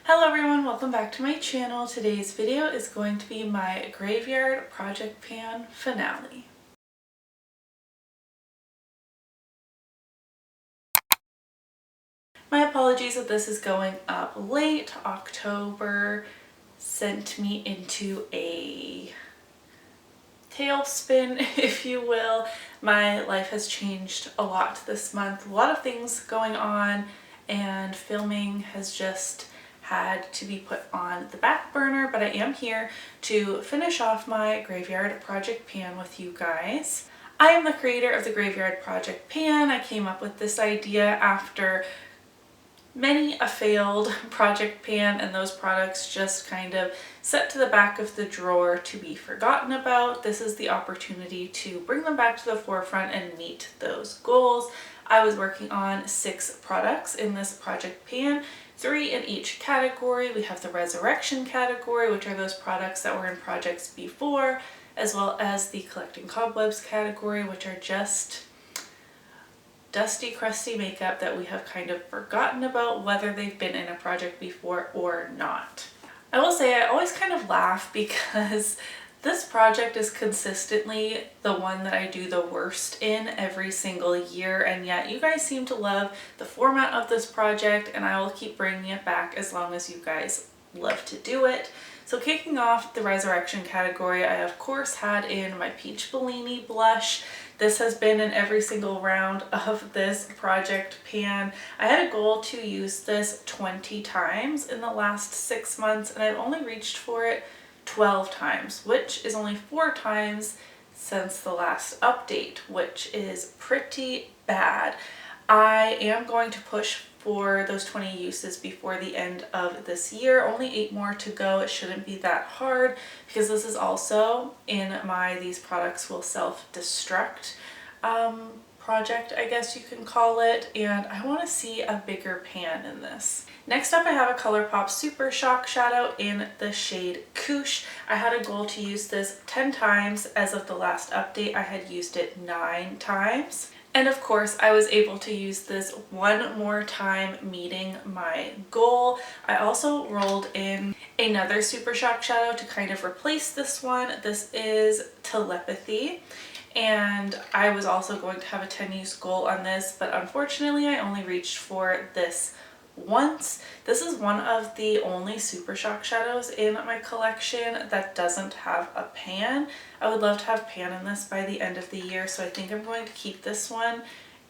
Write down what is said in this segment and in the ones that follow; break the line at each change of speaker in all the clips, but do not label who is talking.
Hello everyone, welcome back to my channel. Today's video is going to be my Graveyard Project Pan finale. My apologies that this is going up late. October sent me into a tailspin, if you will. My life has changed a lot this month. A lot of things going on, and filming has just had to be put on the back burner, but I am here to finish off my Graveyard Project Pan with you guys. I am the creator of the Graveyard Project Pan. I came up with this idea after many a failed project pan, and those products just kind of set to the back of the drawer to be forgotten about. This is the opportunity to bring them back to the forefront and meet those goals. I was working on 6 products in this project pan, 3 in each category. We have the Resurrection category, which are those products that were in projects before, as well as the Collecting Cobwebs category, which are just dusty, crusty makeup that we have kind of forgotten about whether they've been in a project before or not. I will say I always kind of laugh because this project is consistently the one that I do the worst in every single year, and yet you guys seem to love the format of this project, and I will keep bringing it back as long as you guys love to do it. So kicking off the Resurrection category, I of course had in my Peach Bellini blush. This has been in every single round of this project pan. I had a goal to use this 20 times in the last 6 months, and I've only reached for it 12 times, which is only 4 times since the last update, which is pretty bad. I am going to push for those 20 uses before the end of this year. Only 8 more to go. It shouldn't be that hard because this is also in my These Products Will Self-Destruct project, I guess you can call it, and I want to see a bigger pan in this. Next up, I have a Colourpop Super Shock Shadow in the shade Koosh. I had a goal to use this 10 times. As of the last update, I had used it 9 times. And of course, I was able to use this 1 more time, meeting my goal. I also rolled in another Super Shock Shadow to kind of replace this one. This is Telepathy. And I was also going to have a 10 use goal on this, but unfortunately I only reached for this once. This is one of the only Super Shock Shadows in my collection that doesn't have a pan. I would love to have pan in this by the end of the year, so I think I'm going to keep this one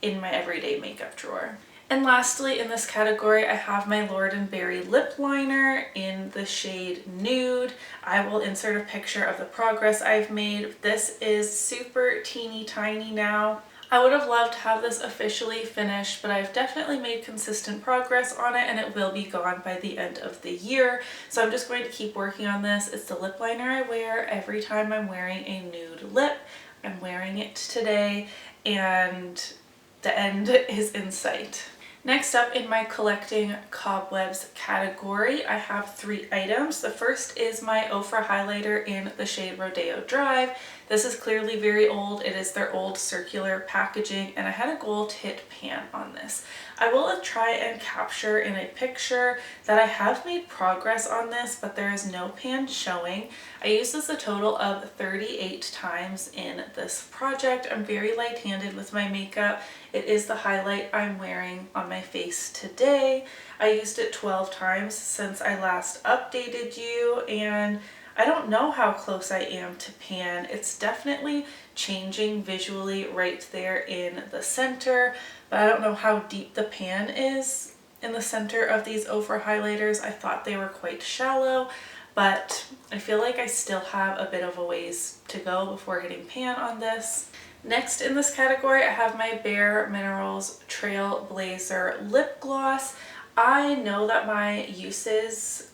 in my everyday makeup drawer. And lastly, in this category, I have my Lord & Berry lip liner in the shade Nude. I will insert a picture of the progress I've made. This is super teeny tiny now. I would have loved to have this officially finished, but I've definitely made consistent progress on it, and it will be gone by the end of the year. So I'm just going to keep working on this. It's the lip liner I wear every time I'm wearing a nude lip. I'm wearing it today, and the end is in sight. Next up in my Collecting Cobwebs category, I have 3 items. The first is my Ofra highlighter in the shade Rodeo Drive. This is clearly very old. It is their old circular packaging, and I had a goal to hit pan on this. I will try and capture in a picture that I have made progress on this, but there is no pan showing. I used this a total of 38 times in this project. I'm very light-handed with my makeup. It is the highlight I'm wearing on my face today. I used it 12 times since I last updated you, and I don't know how close I am to pan. It's definitely changing visually right there in the center, but I don't know how deep the pan is in the center of these Ofra highlighters. I thought they were quite shallow, but I feel like I still have a bit of a ways to go before hitting pan on this. Next in this category, I have my BareMinerals Trail Blazer lip gloss. I know that my uses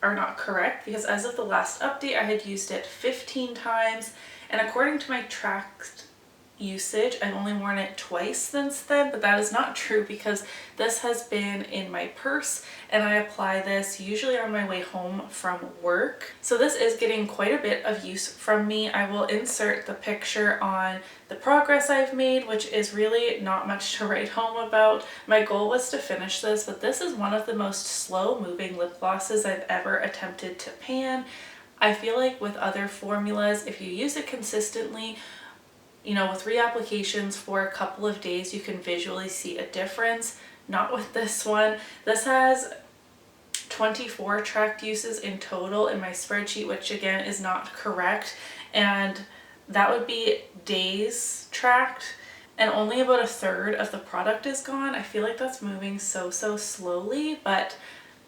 are not correct because as of the last update I had used it 15 times, and according to my tracked usage. I've only worn it twice since then, but that is not true because this has been in my purse and I apply this usually on my way home from work. So this is getting quite a bit of use from me. I will insert the picture on the progress I've made, which is really not much to write home about. My goal was to finish this, but this is one of the most slow moving lip glosses I've ever attempted to pan. I feel like with other formulas, if you use it consistently, you know, with reapplications for a couple of days, you can visually see a difference. Not with this one. This has 24 tracked uses in total in my spreadsheet, which again is not correct. And that would be days tracked, and only about a third of the product is gone. I feel like that's moving so slowly, but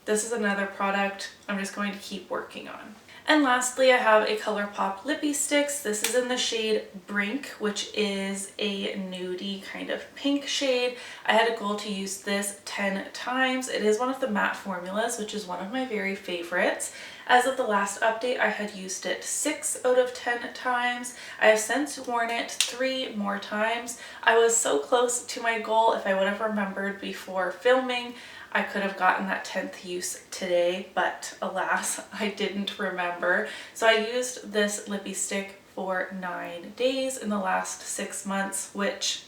this is another product I'm just going to keep working on. And lastly, I have a Colourpop lippie sticks. This is in the shade Brink, which is a nudie kind of pink shade. I had a goal to use this 10 times. It is one of the matte formulas, which is one of my very favorites. As of the last update, I had used it 6 out of 10 times. I have since worn it 3 more times. I was so close to my goal. If I would have remembered before filming, I could have gotten that 10th use today, but alas, I didn't remember. So I used this lippie stick for 9 days in the last 6 months, which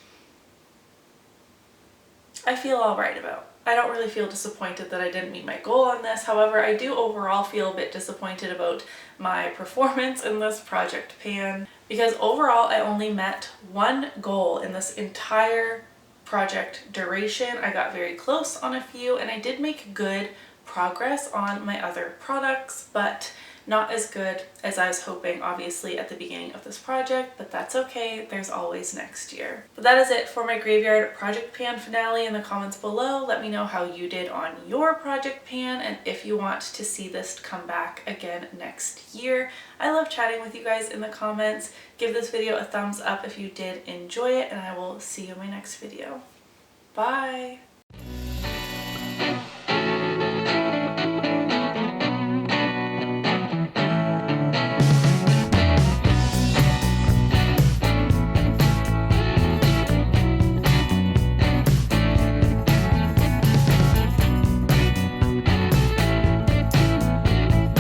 I feel all right about. I don't really feel disappointed that I didn't meet my goal on this. However, I do overall feel a bit disappointed about my performance in this project pan, because overall I only met one goal in this entire project duration. I got very close on a few and I did make good progress on my other products, but not as good as I was hoping, obviously, at the beginning of this project, but that's okay. There's always next year. But that is it for my Graveyard Project Pan finale. In the comments below, let me know how you did on your project pan and if you want to see this come back again next year. I love chatting with you guys in the comments. Give this video a thumbs up if you did enjoy it, and I will see you in my next video. Bye!